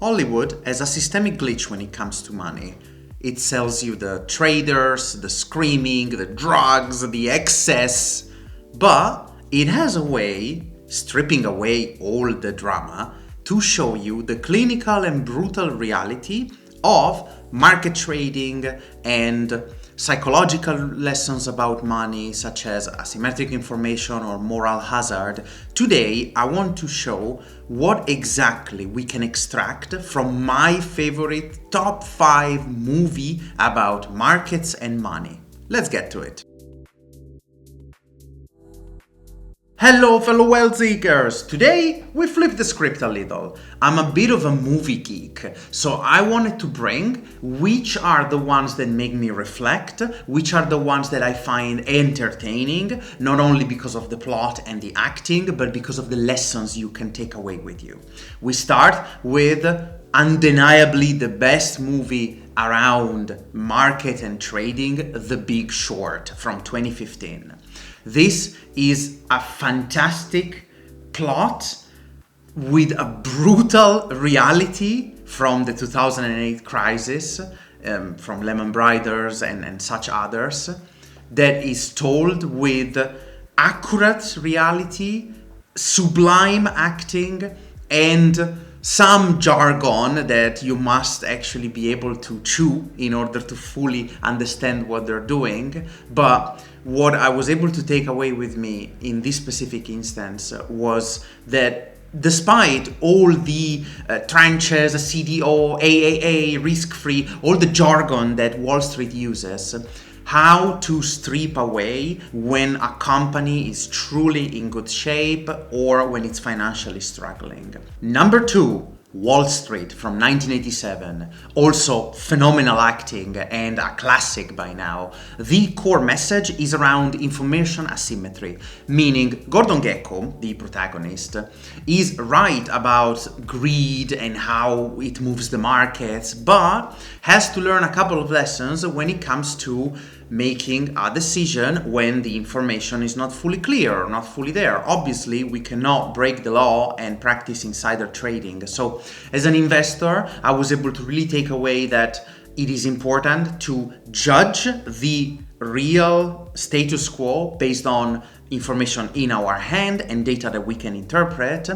Hollywood has a systemic glitch when it comes to money. It sells you the traders, the screaming, the drugs, the excess, but it has a way, stripping away all the drama, to show you the clinical and brutal reality of market trading and psychological lessons about money, such as asymmetric information or moral hazard. Today, I want to show what exactly we can extract from my favorite top 5 movie about markets and money. Let's get to it. Hello fellow wealth seekers! Today we flip the script a little. I'm a bit of a movie geek, so I wanted to bring which are the ones that make me reflect, which are the ones that I find entertaining, not only because of the plot and the acting, but because of the lessons you can take away with you. We start with undeniably the best movie around market and trading, The Big Short from 2015. This is a fantastic plot with a brutal reality from the 2008 crisis, from Lehman Brothers and such others, that is told with accurate reality, sublime acting, and some jargon that you must actually be able to chew in order to fully understand what they're doing. But what I was able to take away with me in this specific instance was that despite all the tranches, CDO, AAA, risk-free, all the jargon that Wall Street uses, how to strip away when a company is truly in good shape or when it's financially struggling. Number 2, Wall Street from 1987, also phenomenal acting and a classic by now. The core message is around information asymmetry, meaning Gordon Gekko, the protagonist, is right about greed and how it moves the markets, but has to learn a couple of lessons when it comes to making a decision when the information is not fully clear or not fully there. Obviously, we cannot break the law and practice insider trading. So as an investor, I was able to really take away that it is important to judge the real status quo based on information in our hand and data that we can interpret,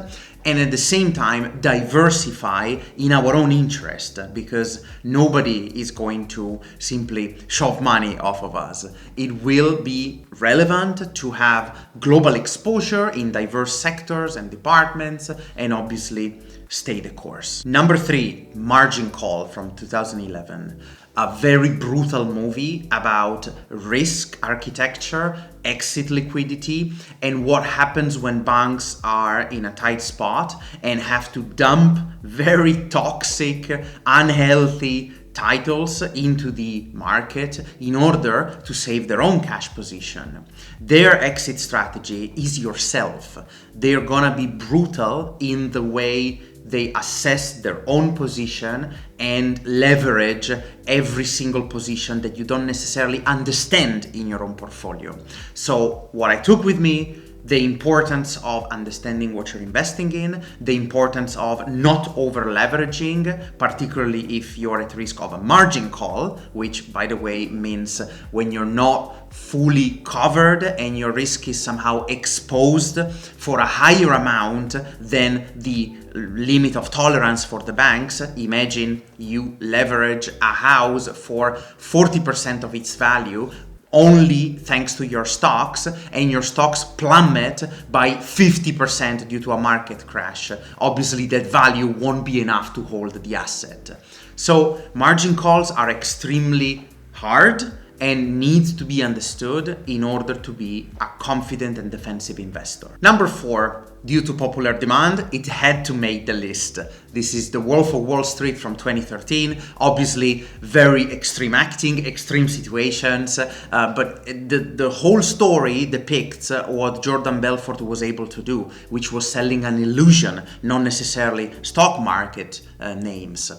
and at the same time diversify in our own interest, because nobody is going to simply shove money off of us. It will be relevant to have global exposure in diverse sectors and departments, and obviously stay the course. Number 3, Margin Call from 2011. A very brutal movie about risk architecture, exit liquidity, and what happens when banks are in a tight spot and have to dump very toxic, unhealthy titles into the market in order to save their own cash position. Their exit strategy is yourself. They're gonna be brutal in the way they assess their own position and leverage every single position that you don't necessarily understand in your own portfolio. So what I took with me, the importance of understanding what you're investing in, the importance of not over leveraging, particularly if you're at risk of a margin call, which by the way means when you're not fully covered and your risk is somehow exposed for a higher amount than the limit of tolerance for the banks. Imagine you leverage a house for 40% of its value only thanks to your stocks, and your stocks plummet by 50% due to a market crash. Obviously, that value won't be enough to hold the asset. So margin calls are extremely hard and needs to be understood in order to be a confident and defensive investor. Number 4, due to popular demand, it had to make the list. This is The Wolf of Wall Street from 2013. Obviously, very extreme acting, extreme situations, but the whole story depicts what Jordan Belfort was able to do, which was selling an illusion, not necessarily stock market names.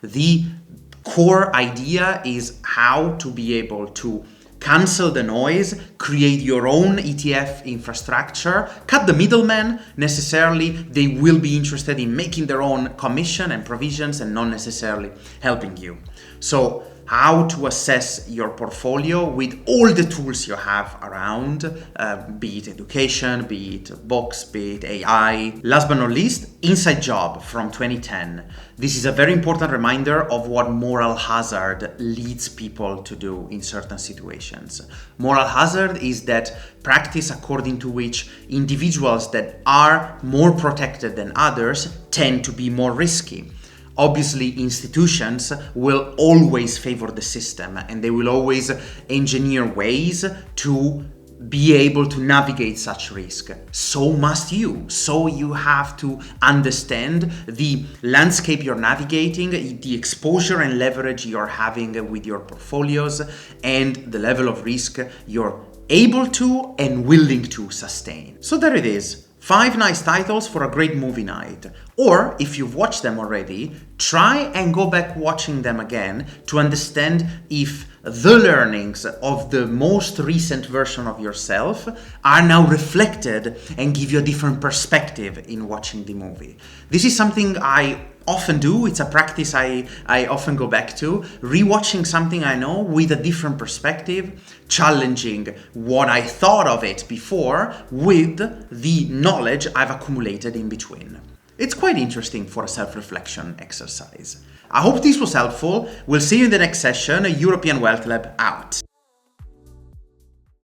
The core idea is how to be able to cancel the noise, create your own ETF infrastructure, cut the middleman. Necessarily, they will be interested in making their own commission and provisions and not necessarily helping you. So, how to assess your portfolio with all the tools you have around, be it education, be it books, be it AI. Last but not least, Inside Job from 2010. This is a very important reminder of what moral hazard leads people to do in certain situations. Moral hazard is that practice according to which individuals that are more protected than others tend to be more risky. Obviously, institutions will always favor the system and they will always engineer ways to be able to navigate such risk. So must you. So you have to understand the landscape you're navigating, the exposure and leverage you're having with your portfolios, and the level of risk you're able to and willing to sustain. So there it is. 5 nice titles for a great movie night. Or, if you've watched them already, try and go back watching them again to understand if the learnings of the most recent version of yourself are now reflected and give you a different perspective in watching the movie. This is something I often do. It's a practice I often go back to, rewatching something I know with a different perspective, challenging what I thought of it before with the knowledge I've accumulated in between. It's quite interesting for a self-reflection exercise. I hope this was helpful. We'll see you in the next session. European Wealth Lab out.